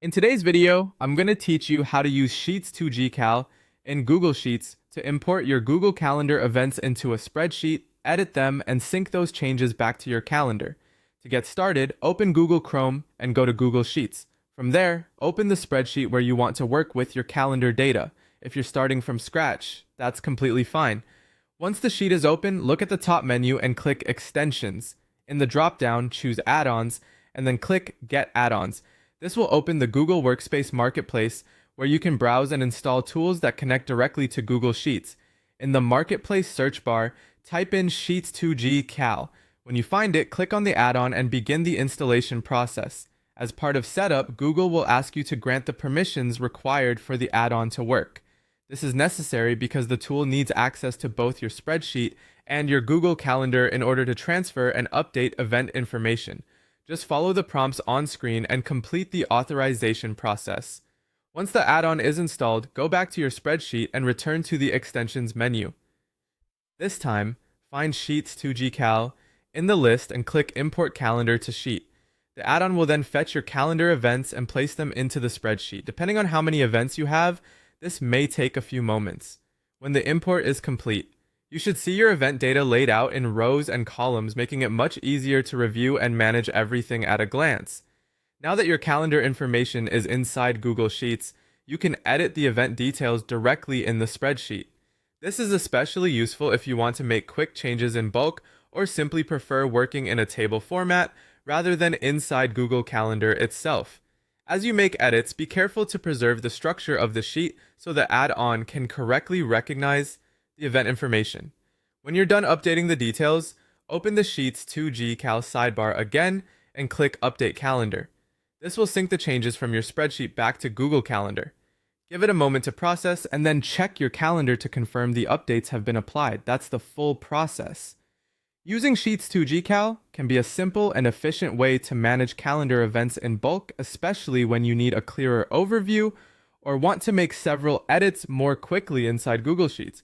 In today's video, I'm going to teach you how to use Sheets2GCal in Google Sheets to import your Google Calendar events into a spreadsheet, edit them, and sync those changes back to your calendar. To get started, open Google Chrome and go to Google Sheets. From there, open the spreadsheet where you want to work with your calendar data. If you're starting from scratch, that's completely fine. Once the sheet is open, look at the top menu and click Extensions. In the drop-down, choose Add-ons, and then click Get Add-ons. This will open the Google Workspace Marketplace where you can browse and install tools that connect directly to Google Sheets. In the Marketplace search bar, type in Sheets2GCal. When you find it, click on the add-on and begin the installation process. As part of setup, Google will ask you to grant the permissions required for the add-on to work. This is necessary because the tool needs access to both your spreadsheet and your Google Calendar in order to transfer and update event information. Just follow the prompts on screen and complete the authorization process. Once the add-on is installed, go back to your spreadsheet and return to the Extensions menu. This time, find Sheets2GCal in the list and click Import Calendar to Sheet. The add-on will then fetch your calendar events and place them into the spreadsheet. Depending on how many events you have, this may take a few moments. When the import is complete, you should see your event data laid out in rows and columns, making it much easier to review and manage everything at a glance. Now that your calendar information is inside Google Sheets, you can edit the event details directly in the spreadsheet. This is especially useful if you want to make quick changes in bulk or simply prefer working in a table format rather than inside Google Calendar itself. As you make edits, be careful to preserve the structure of the sheet so the add-on can correctly recognize the event information. When you're done updating the details, open the Sheets2GCal sidebar again and click Update Calendar. This will sync the changes from your spreadsheet back to Google Calendar. Give it a moment to process and then check your calendar to confirm the updates have been applied. That's the full process. Using Sheets2GCal can be a simple and efficient way to manage calendar events in bulk, especially when you need a clearer overview or want to make several edits more quickly inside Google Sheets.